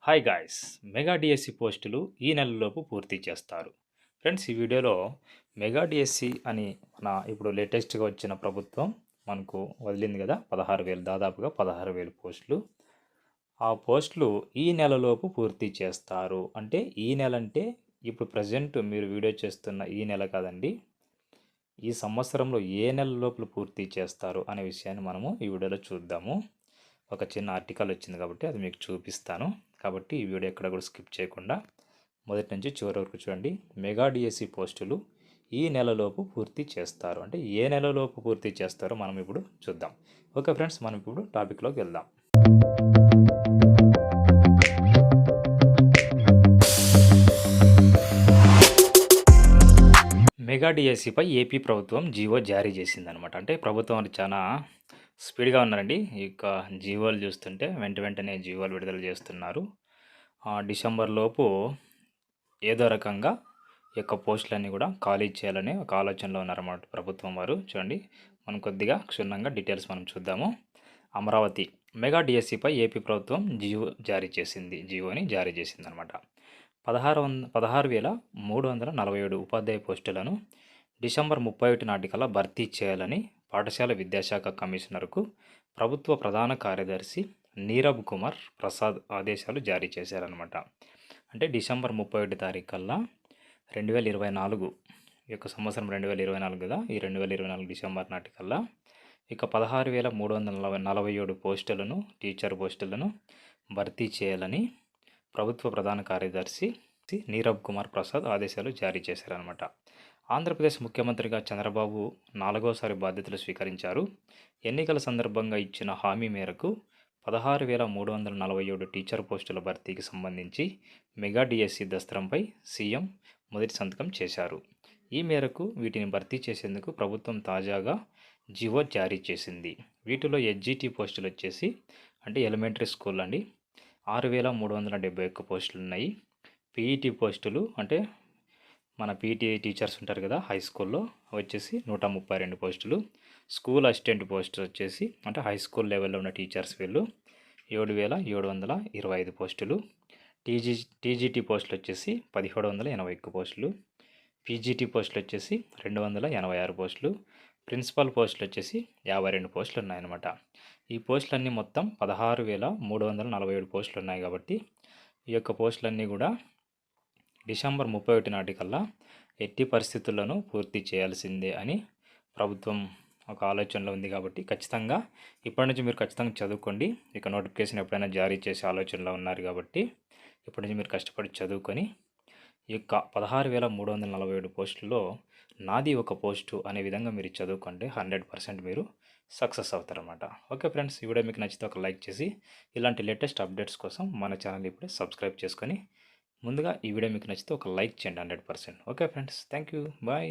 Hi guys, mega DSC పోస్టులు ఈ నెలలోపు పూర్తి చేస్తారు. ఫ్రెండ్స్, ఈ వీడియోలో మెగా డిఎస్సి అని ఇప్పుడు లేటెస్ట్గా వచ్చిన ప్రభుత్వం మనకు వదిలింది కదా, 16,000, దాదాపుగా 16,000 పోస్టులు. ఆ పోస్టులు ఈ నెలలోపు పూర్తి చేస్తారు. అంటే ఈ నెల అంటే ఇప్పుడు ప్రజెంట్ మీరు వీడియో చేస్తున్న ఈ నెల కాదండి, ఈ సంవత్సరంలో ఏ నెల లోపల పూర్తి చేస్తారు అనే విషయాన్ని మనము ఈ వీడియోలో చూద్దాము. ఒక చిన్న ఆర్టికల్ వచ్చింది కాబట్టి అది మీకు చూపిస్తాను. కాబట్టి ఈ వీడియో ఎక్కడ కూడా స్కిప్ చేయకుండా మొదటి నుంచి చివరి వరకు చూడండి. మెగా డిఎస్సి పోస్టులు ఈ నెలలోపు పూర్తి చేస్తారు. అంటే ఏ నెలలోపు పూర్తి చేస్తారో మనం ఇప్పుడు చూద్దాం. ఓకే ఫ్రెండ్స్, మనం ఇప్పుడు టాపిక్లోకి వెళ్దాం. మెగా డిఎస్సిపై ఏపీ ప్రభుత్వం జీవో జారీ చేసిందనమాట. అంటే ప్రభుత్వం చాలా స్పీడ్గా ఉన్నారండి. ఇక జీవోలు చూస్తుంటే వెంటనే జీవోలు విడుదల చేస్తున్నారు. డిసెంబర్ లోపు ఏదో రకంగా ఈ యొక్క పోస్టులన్నీ కూడా ఖాళీ చేయాలని ఒక ఆలోచనలో ఉన్నారన్నమాట ప్రభుత్వం వారు. చూడండి, మనం కొద్దిగా క్షుణ్ణంగా డీటెయిల్స్ మనం చూద్దాము. అమరావతి మెగా డిఎస్సిపై ఏపీ ప్రభుత్వం జీవోని జారీ చేసిందనమాట. 16,347 ఉపాధ్యాయ పోస్టులను డిసెంబర్ 31 నాటికల్లా భర్తీ చేయాలని పాఠశాల విద్యాశాఖ కమిషనర్కు ప్రభుత్వ ప్రధాన కార్యదర్శి నీరబ్ కుమార్ ప్రసాద్ ఆదేశాలు జారీ చేశారనమాట. అంటే డిసెంబర్ 31 తారీఖు కల్లా 2024 ఈ యొక్క సంవత్సరం 2024 కదా, ఈ 2024 డిసెంబర్ నాటికల్లా ఇక 16,347 పోస్టులను, టీచర్ పోస్టులను భర్తీ చేయాలని ప్రభుత్వ ప్రధాన కార్యదర్శి నీరబ్ కుమార్ ప్రసాద్ ఆదేశాలు జారీ చేశారనమాట. ఆంధ్రప్రదేశ్ ముఖ్యమంత్రిగా చంద్రబాబు 4వసారి బాధ్యతలు స్వీకరించారు. ఎన్నికల సందర్భంగా ఇచ్చిన హామీ మేరకు 16,347 టీచర్ పోస్టుల భర్తీకి సంబంధించి మెగా డిఎస్సి దస్త్రంపై సీఎం మొదటి సంతకం చేశారు. ఈ మేరకు వీటిని భర్తీ చేసేందుకు ప్రభుత్వం తాజాగా జీవో జారీ చేసింది. వీటిలో ఎస్జిటి పోస్టులు వచ్చేసి అంటే ఎలిమెంటరీ స్కూల్ అండి, 6,371 పోస్టులు ఉన్నాయి. పీఈటీ పోస్టులు అంటే మన పీటీ టీచర్స్ ఉంటారు కదా హై స్కూల్లో, వచ్చేసి 132 పోస్టులు. స్కూల్ అసిస్టెంట్ పోస్టులు వచ్చేసి అంటే హై స్కూల్ లెవెల్లో ఉన్న టీచర్స్ వీళ్ళు 7,725 పోస్టులు. టీజీటీ పోస్టులు వచ్చేసి 1,781 పోస్టులు. పీజీటీ పోస్టులు వచ్చేసి 286 పోస్టులు. ప్రిన్సిపల్ పోస్టులు వచ్చేసి 52 పోస్టులు ఉన్నాయన్నమాట. ఈ పోస్టులన్నీ మొత్తం 16,347 పోస్టులు ఉన్నాయి. కాబట్టి ఈ యొక్క పోస్టులన్నీ కూడా డిసెంబర్ 31 నాటికల్లా ఎట్టి పరిస్థితుల్లోనూ పూర్తి చేయాల్సిందే అని ప్రభుత్వం ఒక ఆలోచనలో ఉంది. కాబట్టి ఖచ్చితంగా ఇప్పటి నుంచి మీరు ఖచ్చితంగా చదువుకోండి. ఇక నోటిఫికేషన్ ఎప్పుడైనా జారీ చేసే ఆలోచనలో ఉన్నారు కాబట్టి ఇప్పటి నుంచి మీరు కష్టపడి చదువుకొని ఈ యొక్క 16,347 పోస్టుల్లో నాది ఒక పోస్టు అనే విధంగా మీరు చదువుకుంటే 100% మీరు సక్సెస్ అవుతారన్నమాట. ఓకే ఫ్రెండ్స్, ఈ వీడియో మీకు నచ్చితే ఒక లైక్ చేసి ఇలాంటి లేటెస్ట్ అప్డేట్స్ కోసం మన ఛానల్ ఇప్పుడే సబ్స్క్రైబ్ చేసుకొని ముందుగా ఈ వీడియో మీకు నచ్చితే ఒక లైక్ చేయండి 100%. Okay friends, thank you, bye.